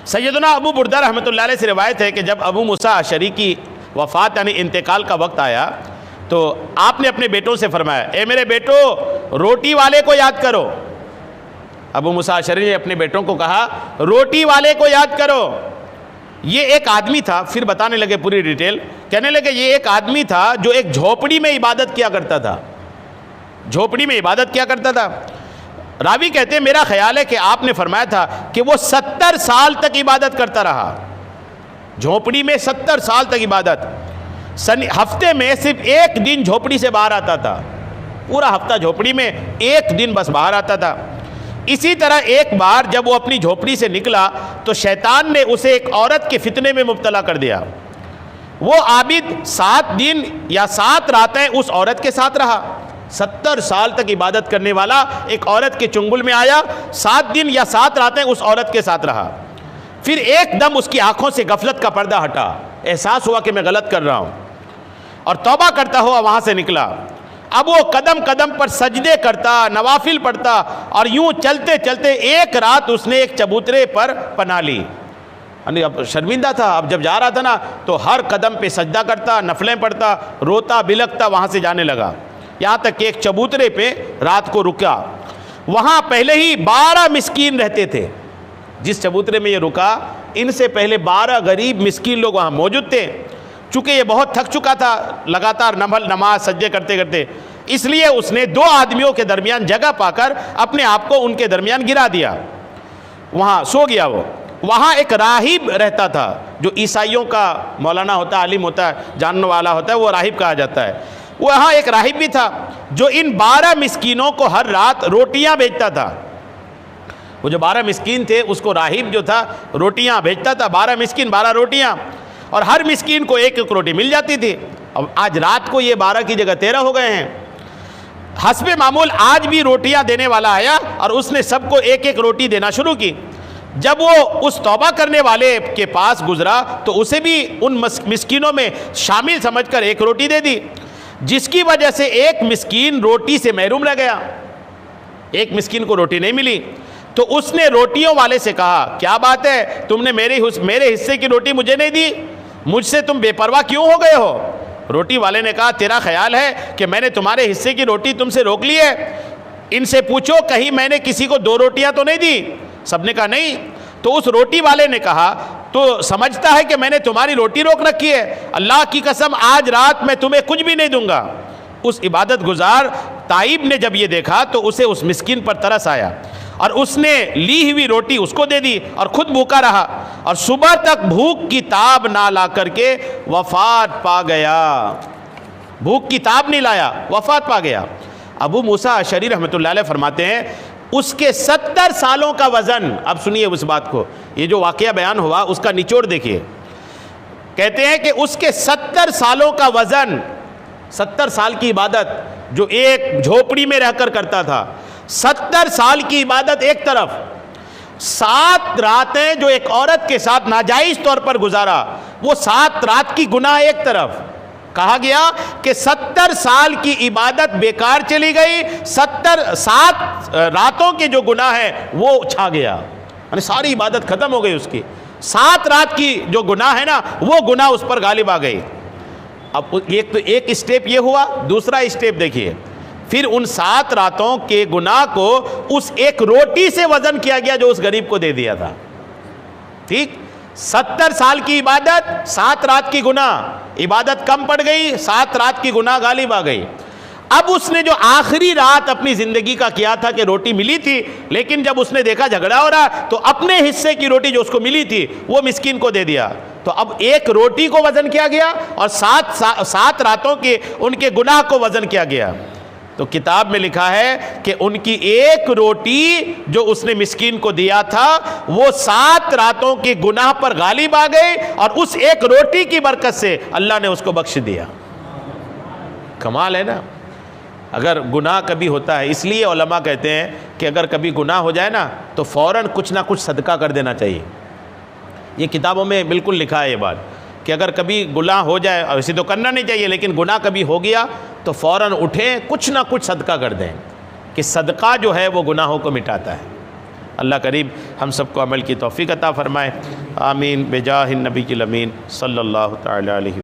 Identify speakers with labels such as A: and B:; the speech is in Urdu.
A: سیدنا ابو بردہ رحمۃ اللہ علیہ سے روایت ہے کہ جب ابو موسیٰ اشعری کی وفات یعنی انتقال کا وقت آیا تو آپ نے اپنے بیٹوں سے فرمایا، اے میرے بیٹو روٹی والے کو یاد کرو۔ ابو موسیٰ اشعری نے اپنے بیٹوں کو کہا روٹی والے کو یاد کرو۔ یہ ایک آدمی تھا، پھر بتانے لگے پوری ڈیٹیل، کہنے لگے یہ ایک آدمی تھا جو ایک جھوپڑی میں عبادت کیا کرتا تھا، جھوپڑی میں عبادت کیا کرتا تھا۔ راوی کہتے ہیں میرا خیال ہے کہ آپ نے فرمایا تھا کہ وہ 70 سال تک عبادت کرتا رہا، جھوپڑی میں 70 سال تک عبادت۔ ہفتے میں صرف ایک دن جھوپڑی سے باہر آتا تھا، پورا ہفتہ جھوپڑی میں ایک دن بس باہر آتا تھا۔ اسی طرح ایک بار جب وہ اپنی جھوپڑی سے نکلا تو شیطان نے اسے ایک عورت کے فتنے میں مبتلا کر دیا۔ وہ عابد 7 دن یا 7 راتیں اس عورت کے ساتھ رہا۔ 70 سال تک عبادت کرنے والا ایک عورت کے چنگل میں آیا، 7 دن یا 7 راتیں اس عورت کے ساتھ رہا۔ پھر ایک دم اس کی آنکھوں سے غفلت کا پردہ ہٹا، احساس ہوا کہ میں غلط کر رہا ہوں، اور توبہ کرتا ہوا وہاں سے نکلا۔ اب وہ قدم قدم پر سجدے کرتا، نوافل پڑھتا، اور یوں چلتے چلتے ایک رات اس نے ایک چبوترے پر پناہ لی۔ یعنی اب شرمندہ تھا، اب جب جا رہا تھا نا تو ہر قدم پہ سجدہ کرتا، نفلیں پڑھتا، روتا بلکتا وہاں سے جانے لگا، یہاں تک کہ ایک چبوترے پہ رات کو رکا۔ وہاں پہلے ہی 12 مسکین رہتے تھے، جس چبوترے میں یہ رکا ان سے پہلے 12 غریب مسکین لوگ وہاں موجود تھے۔ چونکہ یہ بہت تھک چکا تھا لگاتار نماز سجدے کرتے کرتے، اس لیے اس نے 2 آدمیوں کے درمیان جگہ پا کر اپنے آپ کو ان کے درمیان گرا دیا، وہاں سو گیا۔ وہ وہاں ایک راہب رہتا تھا، جو عیسائیوں کا مولانا ہوتا ہے، عالم ہوتا ہے، جاننے والا ہوتا ہے، وہ راہب کہا جاتا ہے۔ وہاں ایک راہب بھی تھا جو ان 12 مسکینوں کو ہر رات روٹیاں بھیجتا تھا۔ وہ جو 12 مسکین تھے اس کو راہب جو تھا روٹیاں بھیجتا تھا، 12 مسکین 12 روٹیاں، اور ہر مسکین کو ایک ایک روٹی مل جاتی تھی۔ اب آج رات کو یہ 12 کی جگہ 13 ہو گئے ہیں۔ حسب معمول آج بھی روٹیاں دینے والا آیا اور اس نے سب کو ایک ایک روٹی دینا شروع کی۔ جب وہ اس توبہ کرنے والے کے پاس گزرا تو اسے بھی ان مسکینوں میں شامل سمجھ کر ایک روٹی دے دی، جس کی وجہ سے ایک مسکین روٹی سے محروم رہ گیا، ایک مسکین کو روٹی نہیں ملی۔ تو اس نے روٹیوں والے سے کہا کیا بات ہے، تم نے میرے حصے کی روٹی مجھے نہیں دی، مجھ سے تم بے پرواہ کیوں ہو گئے ہو؟ روٹی والے نے کہا تیرا خیال ہے کہ میں نے تمہارے حصے کی روٹی تم سے روک لی ہے؟ ان سے پوچھو کہیں میں نے کسی کو 2 روٹیاں تو نہیں دی؟ سب نے کہا نہیں۔ تو اس روٹی والے نے کہا تو سمجھتا ہے کہ میں نے تمہاری روٹی روک رکھی ہے؟ اللہ کی قسم آج رات میں تمہیں کچھ بھی نہیں دوں گا۔ اس عبادت گزار تائب نے جب یہ دیکھا تو اسے اس مسکین پر ترس آیا اور اس نے لی ہوئی روٹی اس کو دے دی اور خود بھوکا رہا، اور صبح تک بھوک کی تاب نہ لا کر کے وفات پا گیا۔ بھوک کی تاب نہیں لایا، وفات پا گیا۔ ابو موسیٰ اشعری رحمۃ اللہ علیہ فرماتے ہیں اس کے 70 سالوں کا وزن، اب سنیے اس بات کو، یہ جو واقعہ بیان ہوا اس کا نچوڑ دیکھیے۔ کہتے ہیں کہ اس کے 70 سالوں کا وزن، 70 سال کی عبادت جو ایک جھوپڑی میں رہ کر کرتا تھا، 70 سال کی عبادت ایک طرف، 7 راتیں جو ایک عورت کے ساتھ ناجائز طور پر گزارا، وہ 7 رات کی گناہ ایک طرف۔ کہا گیا کہ 70 سال کی عبادت بیکار چلی گئی، 7 راتوں کے جو گناہ ہے وہ چھا گیا، یعنی ساری عبادت ختم ہو گئی اس کی۔ 7 رات کی جو گناہ ہے نا وہ گناہ اس پر غالب آ گئی۔ اب ایک اسٹیپ یہ ہوا، دوسرا اسٹیپ دیکھیے، پھر ان 7 راتوں کے گناہ کو اس ایک روٹی سے وزن کیا گیا جو اس غریب کو دے دیا تھا۔ ٹھیک، 70 سال کی عبادت، 7 رات کی گناہ، عبادت کم پڑ گئی، 7 رات کی گناہ غالب آ گئی۔ اب اس نے جو آخری رات اپنی زندگی کا کیا تھا کہ روٹی ملی تھی، لیکن جب اس نے دیکھا جھگڑا ہو رہا تو اپنے حصے کی روٹی جو اس کو ملی تھی وہ مسکین کو دے دیا۔ تو اب ایک روٹی کو وزن کیا گیا اور 7 راتوں کے ان کے گناہ کو وزن کیا گیا۔ تو کتاب میں لکھا ہے کہ ان کی ایک روٹی جو اس نے مسکین کو دیا تھا وہ 7 راتوں کے گناہ پر غالب آ گئے، اور اس ایک روٹی کی برکت سے اللہ نے اس کو بخش دیا۔ کمال ہے نا۔ اگر گناہ کبھی ہوتا ہے، اس لیے علماء کہتے ہیں کہ اگر کبھی گناہ ہو جائے نا تو فوراً کچھ نہ کچھ صدقہ کر دینا چاہیے۔ یہ کتابوں میں بالکل لکھا ہے یہ بات کہ اگر کبھی گناہ ہو جائے، اور اسے تو کرنا نہیں چاہیے، لیکن گناہ کبھی ہو گیا تو فوراً اٹھیں، کچھ نہ کچھ صدقہ کر دیں، کہ صدقہ جو ہے وہ گناہوں کو مٹاتا ہے۔ اللہ کریم ہم سب کو عمل کی توفیق عطا فرمائے، آمین بجاہ النبی الامین صلی اللہ تعالی علیہ وسلم۔